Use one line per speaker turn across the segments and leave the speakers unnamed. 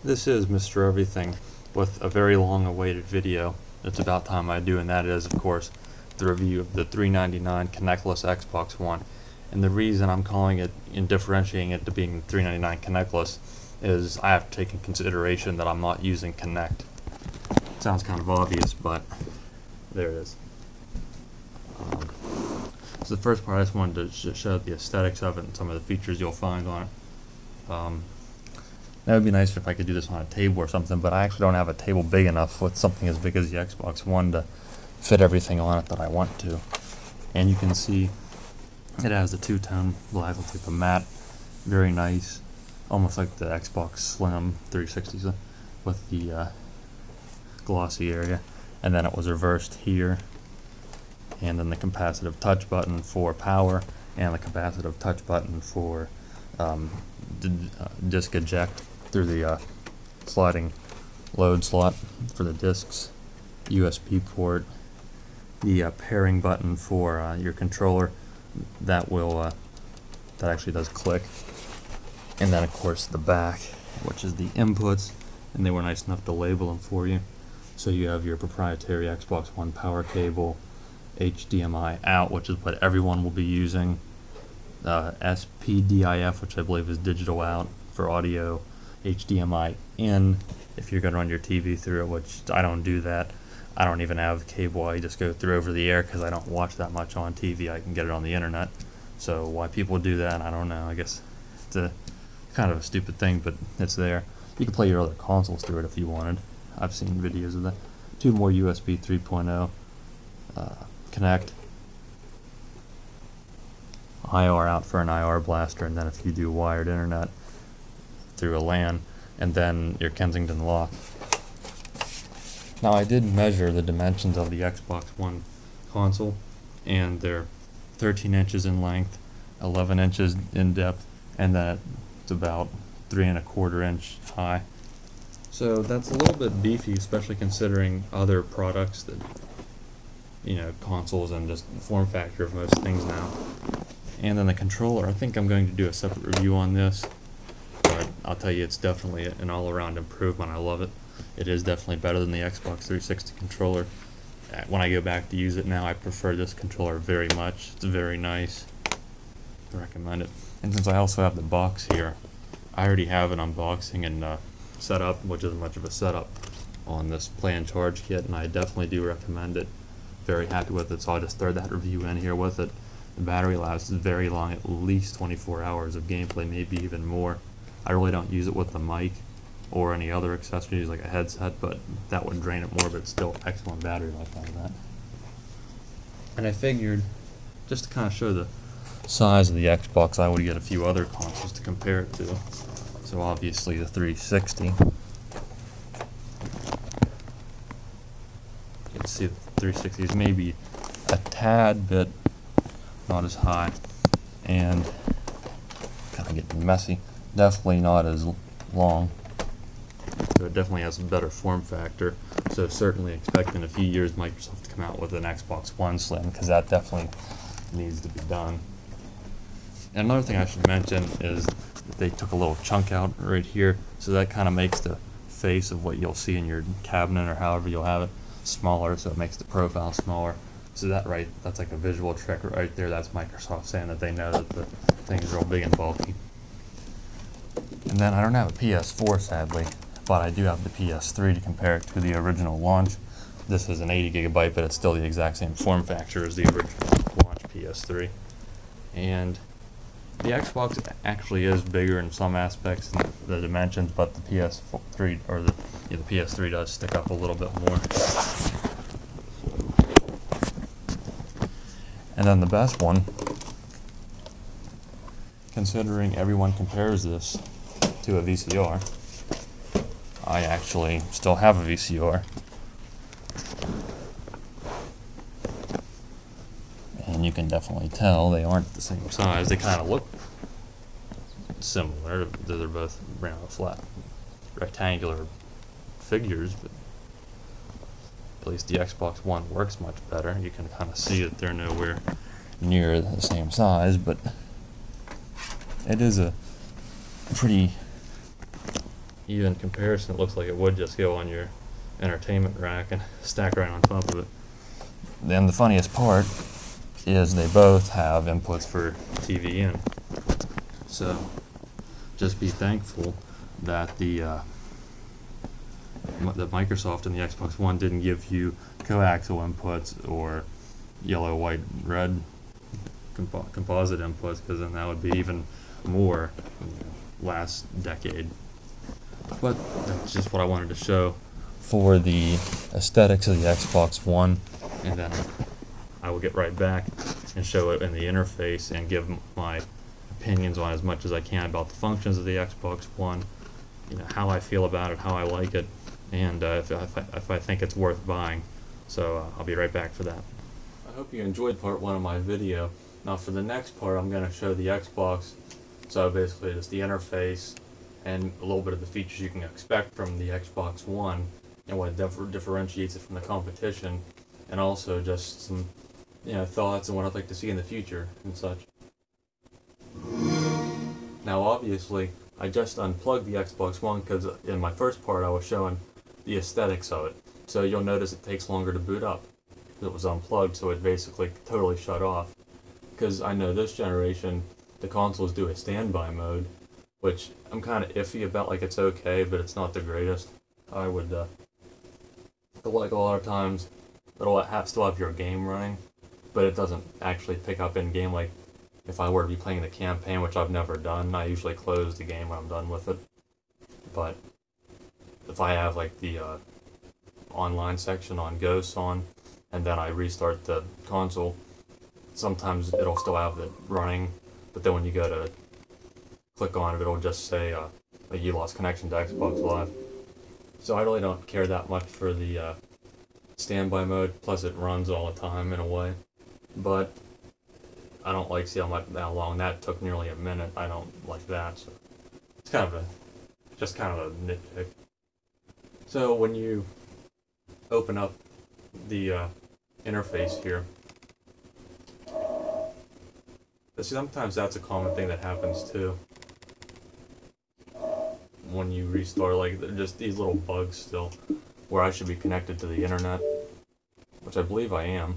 This is Mr. Everything with a very long awaited video. It's about time I do, and that is, of course, the review of the $399 Kinect-less Xbox One. And the reason I'm calling it and differentiating it to being $399 Kinect-less is I have to take in consideration that I'm not using Kinect. It sounds kind of obvious, but there it is. So the first part, I just wanted to show the aesthetics of it and some of the features you'll find on it. That would be nice if I could do this on a table or something, but I actually don't have a table big enough with something as big as the Xbox One to fit everything on it that I want to. And you can see it has a two-tone black, looks like a matte, very nice, almost like the Xbox Slim 360 with the glossy area. And then it was reversed here, and then the capacitive touch button for power, and the capacitive touch button for disc eject through the sliding load slot for the discs, USB port, the pairing button for your controller that will that actually does click, and then of course the back, which is the inputs, and they were nice enough to label them for you. So you have your proprietary Xbox One power cable, HDMI out, which is what everyone will be using, SPDIF, which I believe is digital out for audio, HDMI in if you're going to run your TV through it, which I don't do that. I don't even have cable. I just go through over the air because I don't watch that much on TV. I can get it on the internet. So why people do that, I don't know. I guess it's a kind of a stupid thing, but it's there. You can play your other consoles through it if you wanted. I've seen videos of that. Two more USB 3.0 Kinect, IR out for an IR blaster, and then if you do wired internet through a LAN, and then your Kensington lock. Now I did measure the dimensions of the Xbox One console, and they're 13 inches in length, 11 inches in depth, and then it's about 3¼ inch high. So that's a little bit beefy, especially considering other products that, you know, consoles and just the form factor of most things now. And then the controller, I think I'm going to do a separate review on this, but I'll tell you, it's definitely an all-around improvement. I love it. It is definitely better than the Xbox 360 controller. When I go back to use it now, I prefer this controller very much. It's very nice. I recommend it. And since I also have the box here, I already have an unboxing and setup, which isn't much of a setup, on this Play and Charge kit, and I definitely do recommend it. Very happy with it, so I'll just throw that review in here with it. The battery lasts very long, at least 24 hours of gameplay, maybe even more. I really don't use it with the mic or any other accessories like a headset, but that would drain it more, but it's still excellent battery life out of that. And I figured, just to kind of show the size of the Xbox, I would get a few other consoles to compare it to. So obviously the 360. You can see the 360 is maybe a tad bit not as high, and kind of getting messy. Definitely not as long. So it definitely has a better form factor. So certainly expect in a few years Microsoft to come out with an Xbox One Slim, because that definitely needs to be done. And another thing I should mention is that they took a little chunk out right here, so that kind of makes the face of what you'll see in your cabinet or however you'll have it smaller, so it makes the profile smaller. So that's like a visual trick right there. That's Microsoft saying that they know that the thing's real big and bulky. And then I don't have a PS4 sadly, but I do have the PS3 to compare it to the original launch. This is an 80 GB, but it's still the exact same form factor as the original launch PS3. And the Xbox actually is bigger in some aspects in the dimensions, but the PS3 or the PS3 does stick up a little bit more. And then the best one, considering everyone compares this to a VCR, I actually still have a VCR. And you can definitely tell they aren't the same size. They kind of look similar. They're both flat rectangular figures, but at least the Xbox One works much better. You can kind of see that they're nowhere near the same size, but it is a pretty even in comparison, it looks like it would just go on your entertainment rack and stack right on top of it. Then the funniest part is they both have inputs for TV in. So just be thankful that the Microsoft and the Xbox One didn't give you coaxial inputs or yellow, white, red composite inputs, because then that would be even more last decade. But that's just what I wanted to show for the aesthetics of the Xbox One, and then I will get right back and show it in the interface and give my opinions on as much as I can about the functions of the Xbox One, you know, how I feel about it, how I like it, and if I think it's worth buying. So I'll be right back for that. I hope you enjoyed part 1 of my video. Now for the next part, I'm going to show the Xbox. So basically it's the interface and a little bit of the features you can expect from the Xbox One and what differentiates it from the competition, and also just some, you know, thoughts on what I'd like to see in the future and such. Now obviously I just unplugged the Xbox One because in my first part I was showing the aesthetics of it. So you'll notice it takes longer to boot up. It was unplugged, so it basically totally shut off. Because I know this generation the consoles do a standby mode, which I'm kind of iffy about. Like, it's okay, but it's not the greatest. I would like a lot of times it'll still have your game running, but it doesn't actually pick up in game. Like if I were to be playing the campaign, which I've never done, I usually close the game when I'm done with it. But if I have like the online section on Ghosts on, and then I restart the console, sometimes it'll still have it running, but then when you go to click on it, it'll just say like you lost connection to Xbox Live. So I really don't care that much for the standby mode, plus it runs all the time in a way. But I don't like see how long that took, nearly a minute. I don't like that, so it's kind of just kind of a nitpick. So when you open up the interface here, sometimes that's a common thing that happens too. When you restart, like, they're just these little bugs still, where I should be connected to the internet, which I believe I am,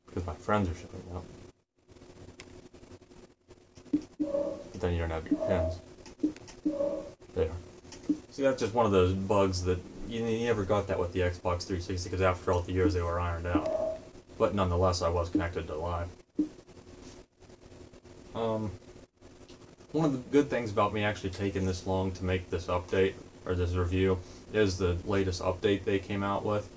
because my friends are showing up. But then you don't have your pins. There. See, that's just one of those bugs that you never got that with the Xbox 360, because after all the years they were ironed out. But nonetheless, I was connected to Live. One of the good things about me actually taking this long to make this update, or this review, is the latest update they came out with.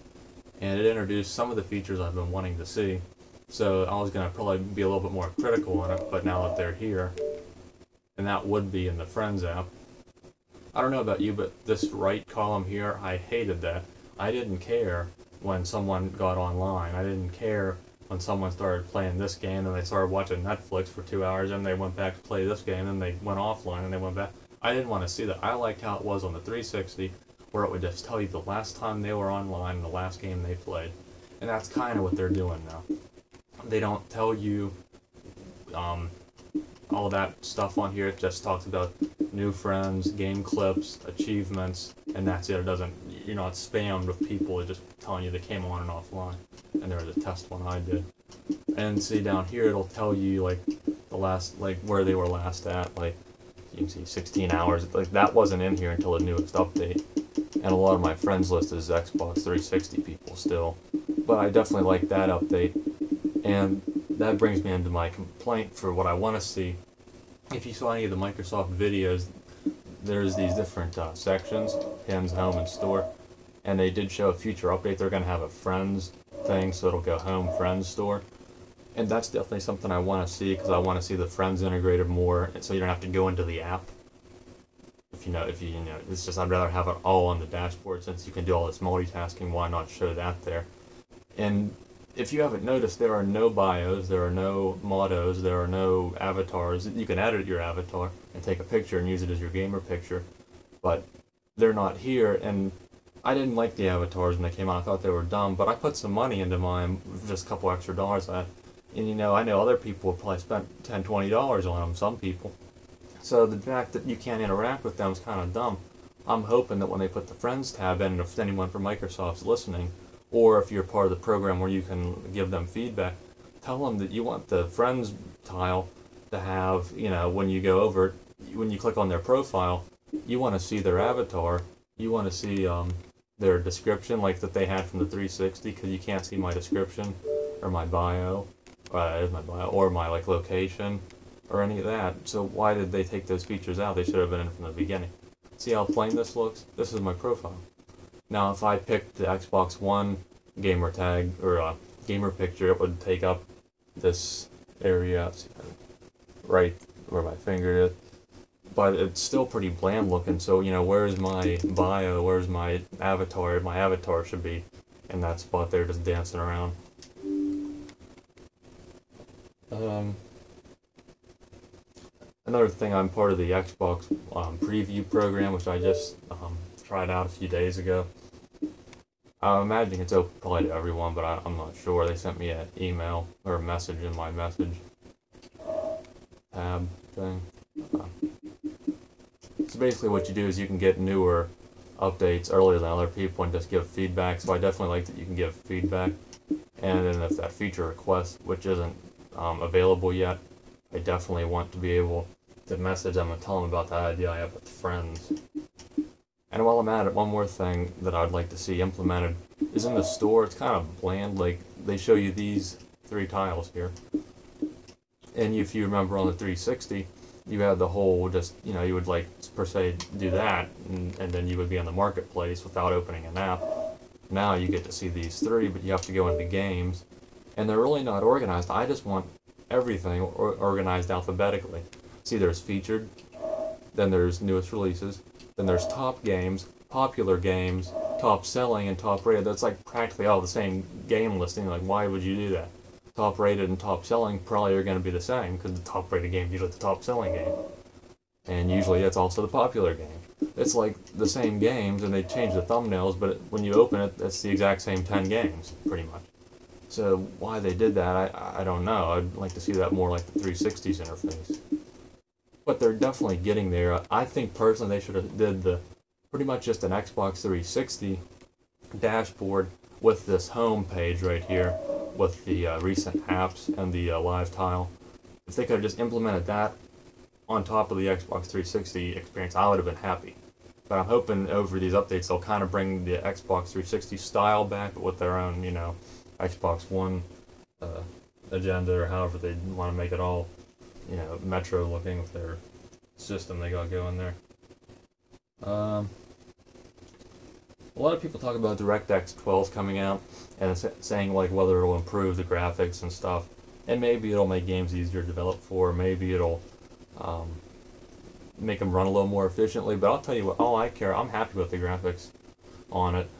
And it introduced some of the features I've been wanting to see. So I was going to probably be a little bit more critical on it, but now that they're here, and that would be in the Friends app. I don't know about you, but this right column here, I hated that. I didn't care when someone got online. I didn't care when someone started playing this game and they started watching Netflix for 2 hours and they went back to play this game and they went offline and they went back. I didn't want to see that. I liked how it was on the 360, where it would just tell you the last time they were online and the last game they played. And that's kind of what they're doing now. They don't tell you all that stuff on here. It just talks about new friends, game clips, achievements, and that's it. It doesn't, you're not spammed with people. It's just telling you they came on and offline. And there was a test one I did. And see down here, it'll tell you like the last, like where they were last at. Like you can see 16 hours. Like that wasn't in here until the newest update. And a lot of my friends list is Xbox 360 people still. But I definitely like that update. And that brings me into my complaint for what I want to see. If you saw any of the Microsoft videos, there's these different sections, pins, home, and store. And they did show a future update. They're going to have a friends thing, so it'll go home, friends, store. And that's definitely something I want to see, because I want to see the friends integrated more, so you don't have to go into the app. If you know, it's just, I'd rather have it all on the dashboard. Since you can do all this multitasking, why not show that there? And if you haven't noticed, there are no bios, there are no mottos, there are no avatars. You can edit your avatar and take a picture and use it as your gamer picture, but they're not here. And I didn't like the avatars when they came out. I thought they were dumb, but I put some money into mine, just a couple extra dollars. And I know other people have probably spent $10, $20 on them, some people. So the fact that you can't interact with them is kind of dumb. I'm hoping that when they put the Friends tab in, if anyone from Microsoft's listening, or if you're part of the program where you can give them feedback, tell them that you want the Friends tile to have, you know, when you go over, when you click on their profile, you want to see their avatar, you want to see their description, like that they had from the 360, because you can't see my description or my bio, or my like location or any of that. So why did they take those features out? They should have been in from the beginning. See how plain this looks? This is my profile. Now if I picked the Xbox One gamer tag or gamer picture, it would take up this area right where my finger is. But it's still pretty bland looking, so you know, where's my bio, where's my avatar? My avatar should be in that spot there just dancing around. Another thing, I'm part of the Xbox preview program, which I just tried out a few days ago. I'm imagining it's open probably to everyone, but I'm not sure. They sent me an email or a message in my message tab thing. So basically what you do is you can get newer updates earlier than other people and just give feedback. So I definitely like that you can give feedback. And then if that feature request, which isn't available yet, I definitely want to be able to message them and tell them about that idea I have with friends. And while I'm at it, one more thing that I'd like to see implemented is in the store. It's kind of bland. Like, they show you these 3 tiles here. And if you remember on the 360, you had the whole just, you know, you would like per se do that, and then you would be on the marketplace without opening an app. Now you get to see these 3, but you have to go into games. And they're really not organized. I just want everything organized alphabetically. See, there's featured, then there's newest releases, then there's top games, popular games, top selling, and top rated. That's like practically all the same game listing. Like, why would you do that? Top rated and top selling probably are going to be the same, because the top rated game is usually the top selling game. And usually that's also the popular game. It's like the same games, and they change the thumbnails, but when you open it, it's the exact same 10 games, pretty much. So why they did that, I don't know. I'd like to see that more like the 360's interface. But they're definitely getting there. I think personally they should have did pretty much just an Xbox 360 dashboard with this home page right here with the recent apps and the live tile. If they could have just implemented that on top of the Xbox 360 experience, I would have been happy. But I'm hoping over these updates they'll kind of bring the Xbox 360 style back, but with their own, you know, Xbox One agenda, or however they want to make it all, you know, metro looking with their system they got going there. A lot of people talk about DirectX 12 coming out and saying like whether it'll improve the graphics and stuff, and maybe it'll make games easier to develop for, maybe it'll make them run a little more efficiently. But I'll tell you what, all I care, I'm happy with the graphics on it.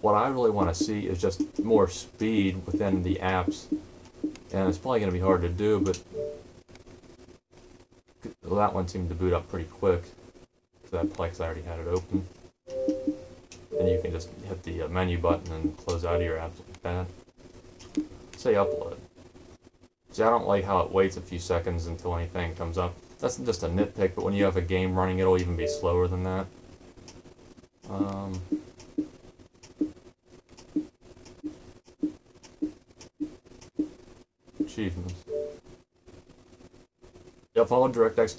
What I really want to see is just more speed within the apps, and it's probably going to be hard to do, but well, that one seemed to boot up pretty quick. So that Plex, I already had it open. And you can just hit the menu button and close out of your apps like that. Say upload. See, I don't like how it waits a few seconds until anything comes up. That's just a nitpick, but when you have a game running, it'll even be slower than that. Achievements. If all DirectX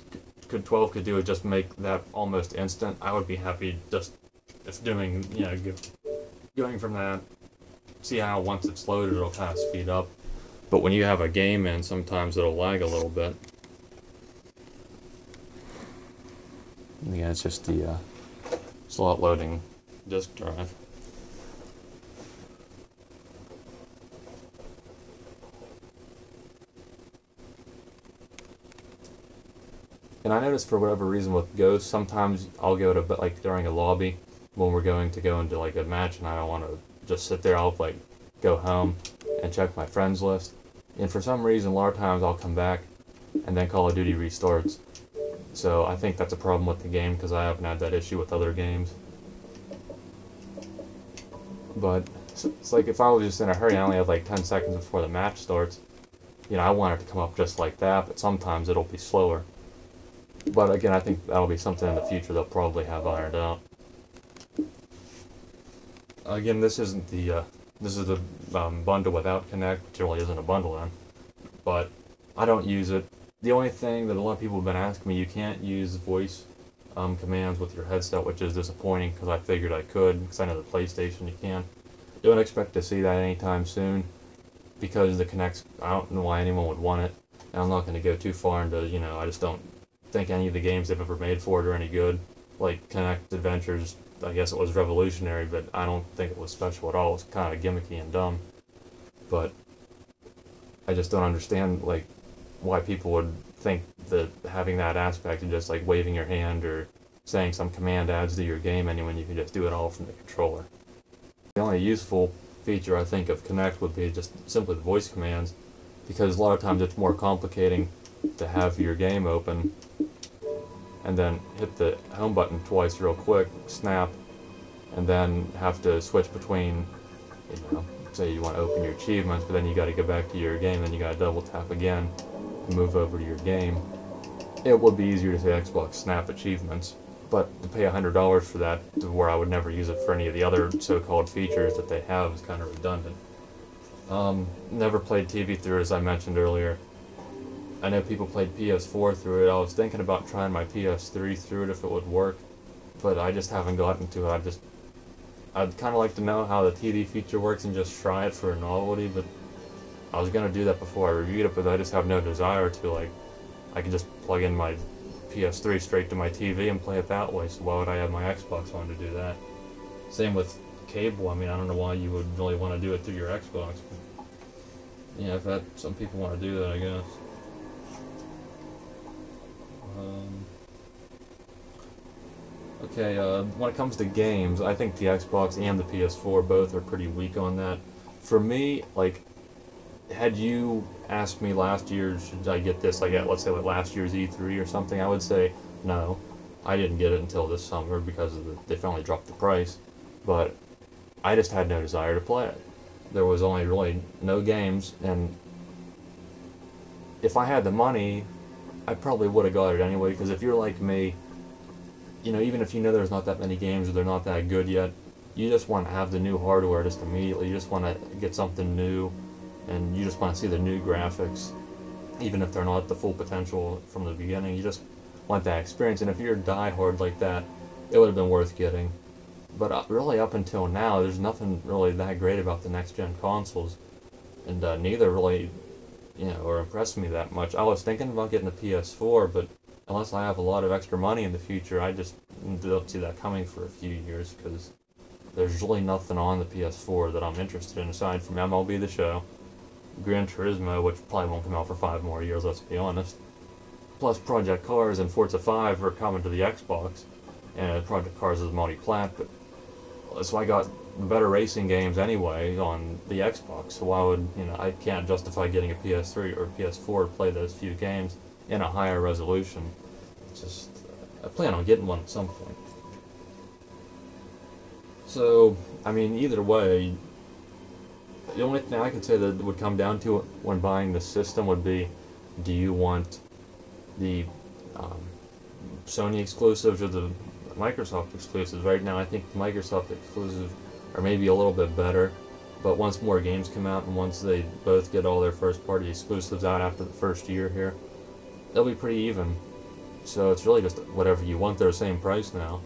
12 could do is just make that almost instant, I would be happy just doing, you know, going from that. See how once it's loaded, it'll kind of speed up. But when you have a game in, sometimes it'll lag a little bit. And again, it's just the slot loading disk drive. And I noticed for whatever reason with Ghost, sometimes I'll go to, like, during a lobby when we're going to go into like a match, and I don't want to just sit there. I'll like go home and check my friends list, and for some reason a lot of times I'll come back and then Call of Duty restarts. So I think that's a problem with the game, because I haven't had that issue with other games. But it's like if I was just in a hurry, I only have like 10 seconds before the match starts, you know, I want it to come up just like that, but sometimes it'll be slower. But again, I think that'll be something in the future they'll probably have ironed out. Again, this isn't the this is the bundle without Kinect, which really isn't a bundle then. But I don't use it. The only thing that a lot of people have been asking me, you can't use voice commands with your headset, which is disappointing because I figured I could, because I know the PlayStation you can. Don't expect to see that anytime soon, because the Kinect, I don't know why anyone would want it. And I'm not going to go too far into, I just don't think any of the games they've ever made for it are any good. Like Kinect Adventures, I guess it was revolutionary, but I don't think it was special at all. It was kind of gimmicky and dumb. But I just don't understand, like, why people would think that having that aspect of just, like, waving your hand or saying some command adds to your game any when you can just do it all from the controller. The only useful feature I think of Kinect would be just simply the voice commands, because a lot of times it's more complicating to have your game open and then hit the home button twice real quick, snap, and then have to switch between, say you want to open your achievements, but then you got to go back to your game, then you got to double tap again and move over to your game. It would be easier to say Xbox Snap achievements, but to pay $100 for that, to where I would never use it for any of the other so-called features that they have, is kind of redundant. Never played TV through it, as I mentioned earlier. I know people played PS4 through it. I was thinking about trying my PS3 through it if it would work, but I just haven't gotten to it. I'd kind of like to know how the TV feature works and just try it for a novelty, but I was going to do that before I reviewed it, but I just have no desire to. Like, I can just plug in my PS3 straight to my TV and play it that way, so why would I have my Xbox on to do that? Same with cable. I mean, I don't know why you would really want to do it through your Xbox, but yeah, if some people want to do that, I guess. Okay, when it comes to games, I think the Xbox and the PS4 both are pretty weak on that. For me, like, had you asked me last year, should I get this, like, let's say like last year's E3 or something, I would say no. I didn't get it until this summer because they finally dropped the price, but I just had no desire to play it. There was only really no games, and if I had the money, I probably would have got it anyway, because if you're like me, even if there's not that many games or they're not that good yet, you just want to have the new hardware just immediately. You just want to get something new, and you just want to see the new graphics, even if they're not the full potential from the beginning. You just want that experience, and if you're diehard like that, it would have been worth getting. But really, up until now, there's nothing really that great about the next-gen consoles, and neither really, or impressed me that much. I was thinking about getting a PS4, but unless I have a lot of extra money in the future, I just don't see that coming for a few years, because there's really nothing on the PS4 that I'm interested in aside from MLB The Show, Gran Turismo, which probably won't come out for 5 more years, let's be honest. Plus Project Cars and Forza 5 are coming to the Xbox, and Project Cars is multi-plat, but so I got better racing games anyway on the Xbox, so why would, I can't justify getting a PS3 or PS4 to play those few games in a higher resolution. It's just, I plan on getting one at some point. So, I mean, either way, the only thing I could say that would come down to it when buying the system would be, do you want the Sony exclusives or the Microsoft exclusives? Right now, I think the Microsoft exclusives are maybe a little bit better, but once more games come out and once they both get all their first-party exclusives out after the first year here, they'll be pretty even. So it's really just whatever you want. They're the same price now,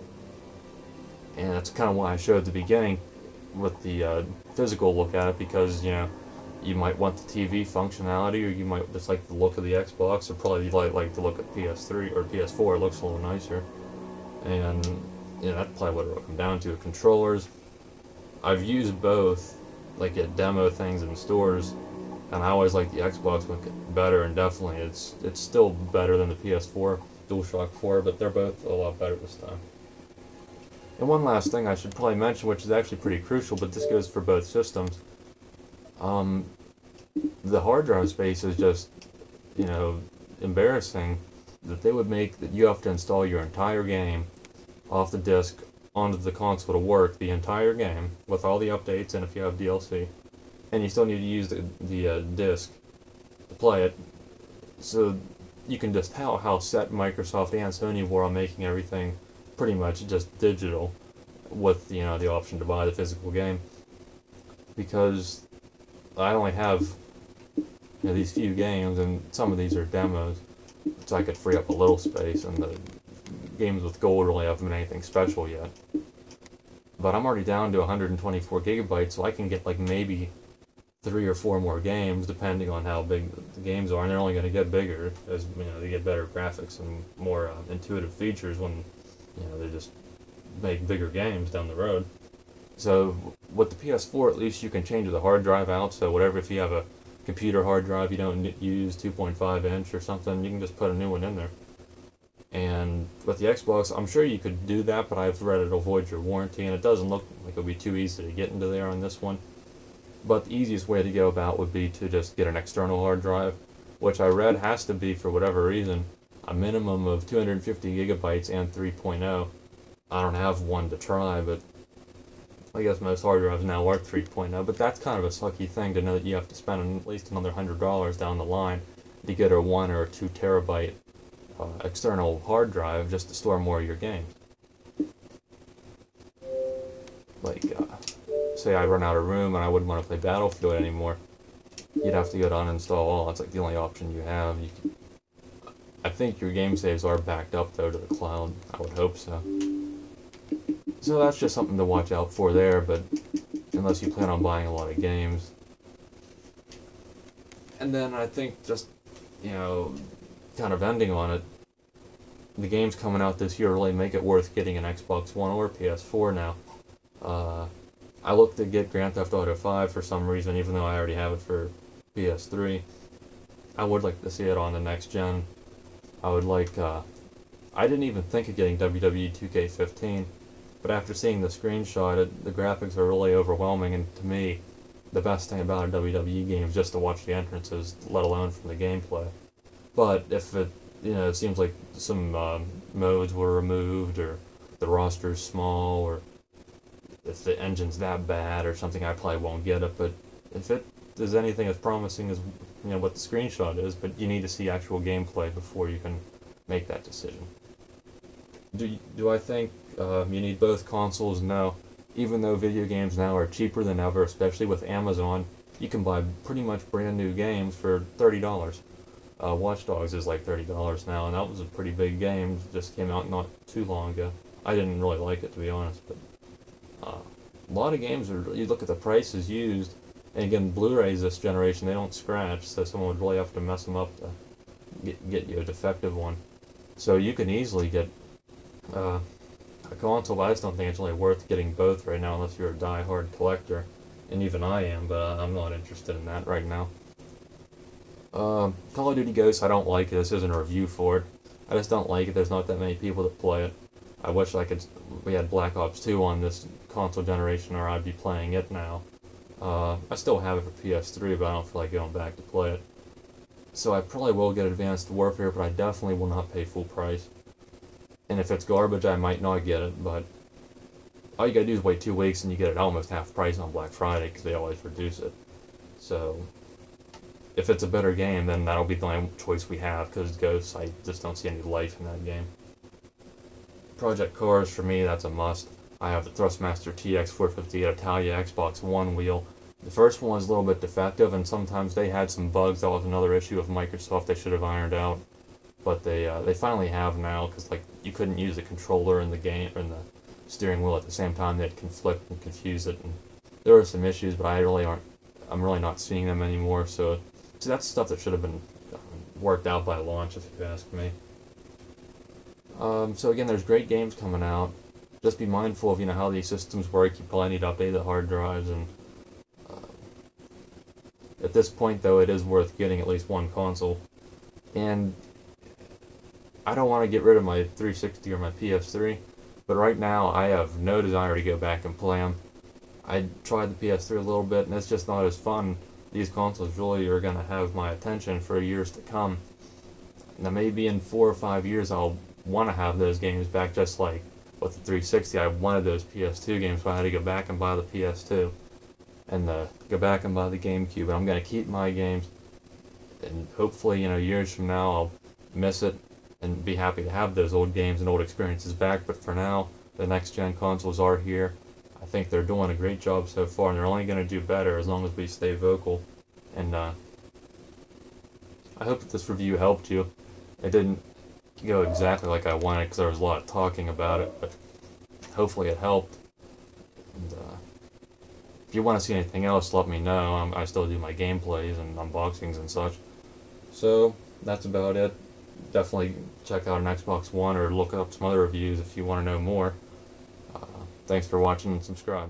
and that's kind of why I showed at the beginning with the physical look at it, because you might want the TV functionality, or you might just like the look of the Xbox, or probably like the look of PS3 or PS4. It looks a little nicer, and that's probably what it'll come down to. Controllers, I've used both, like at demo things in stores, and I always like the Xbox one better, and definitely it's still better than the PS4 DualShock 4, but they're both a lot better this time. And one last thing I should probably mention, which is actually pretty crucial, but this goes for both systems. The hard drive space is just, embarrassing that they would make that you have to install your entire game off the disc onto the console to work, the entire game, with all the updates and if you have DLC. And you still need to use the disc to play it. So you can just tell how set Microsoft and Sony were on making everything pretty much just digital, with the option to buy the physical game, because I only have these few games, and some of these are demos, so I could free up a little space, and the games with gold really haven't been anything special yet. But I'm already down to 124 gigabytes, so I can get like maybe 3 or 4 more games, depending on how big the games are, and they're only going to get bigger as they get better graphics and more intuitive features when they just make bigger games down the road. So with the PS4, at least you can change the hard drive out. So whatever, if you have a computer hard drive you don't use 2.5 inch or something, you can just put a new one in there. And with the Xbox, I'm sure you could do that, but I've read it'll void your warranty, and it doesn't look like it'll be too easy to get into there on this one. But the easiest way to go about would be to just get an external hard drive, which I read has to be, for whatever reason, a minimum of 250 gigabytes and 3.0. I don't have one to try, but I guess most hard drives now are 3.0, but that's kind of a sucky thing to know that you have to spend at least another $100 down the line to get a 1 or 2 terabyte external hard drive just to store more of your games. Like, say I run out of room and I wouldn't want to play Battlefield anymore, you'd have to go to uninstall all. It's like the only option you have. I think your game saves are backed up though to the cloud. I would hope so. So that's just something to watch out for there, but unless you plan on buying a lot of games. And then I think just, kind of ending on it, the games coming out this year really make it worth getting an Xbox One or PS4 now. I looked to get Grand Theft Auto 5 for some reason, even though I already have it for PS3. I would like to see it on the next gen. I would like, I didn't even think of getting WWE 2K15, but after seeing the screenshot, the graphics are really overwhelming, and to me, the best thing about a WWE game is just to watch the entrances, let alone from the gameplay. But if it, it seems like some modes were removed, or the roster's small, or if the engine's that bad or something, I probably won't get it. But if it is anything as promising as what the screenshot is, but you need to see actual gameplay before you can make that decision. Do I think you need both consoles? No. Even though video games now are cheaper than ever, especially with Amazon, you can buy pretty much brand new games for $30. Watch Dogs is like $30 now, and that was a pretty big game. Just came out not too long ago. I didn't really like it, to be honest, but a lot of games are. You look at the prices used, and again, Blu-rays this generation, they don't scratch, so someone would really have to mess them up to get you a defective one. So you can easily get a console, but I just don't think it's really worth getting both right now unless you're a die-hard collector, and even I am, but I'm not interested in that right now. Call of Duty Ghosts, I don't like it. This isn't a review for it. I just don't like it. There's not that many people that play it. I wish we had Black Ops 2 on this console generation, or I'd be playing it now. I still have it for PS3, but I don't feel like going back to play it. So I probably will get Advanced Warfare, but I definitely will not pay full price. And if it's garbage, I might not get it, but all you gotta do is wait 2 weeks and you get it almost half price on Black Friday, because they always reduce it. So if it's a better game, then that'll be the only choice we have, because Ghosts, I just don't see any life in that game. Project Cars, for me, that's a must. I have the Thrustmaster TX458 Italia Xbox One wheel. The first one was a little bit defective, and sometimes they had some bugs. That was another issue of Microsoft they should have ironed out. But they finally have now, because you couldn't use the controller in the game and the steering wheel at the same time. They'd conflict and confuse it, and there were some issues, but I'm really not seeing them anymore. So that's stuff that should have been worked out by launch, if you ask me. So again, there's great games coming out. Just be mindful of how these systems work. You probably need to update the hard drives, and at this point though, it is worth getting at least one console. And I don't want to get rid of my 360 or my PS3, but right now I have no desire to go back and play them. I tried the PS3 a little bit, and it's just not as fun. These consoles really are going to have my attention for years to come. Now maybe in 4 or 5 years I'll want to have those games back, just like with the 360. I wanted those PS2 games, so I had to go back and buy the PS2 and go back and buy the GameCube. And I'm going to keep my games, and hopefully years from now I'll miss it and be happy to have those old games and old experiences back. But for now, the next gen consoles are here. I think they're doing a great job so far, and they're only going to do better as long as we stay vocal. And I hope that this review helped you. It didn't go exactly like I wanted because there was a lot of talking about it, but hopefully it helped. And if you want to see anything else, let me know. I still do my gameplays and unboxings and such. So that's about it. Definitely check out an Xbox One or look up some other reviews if you want to know more. Thanks for watching and subscribe.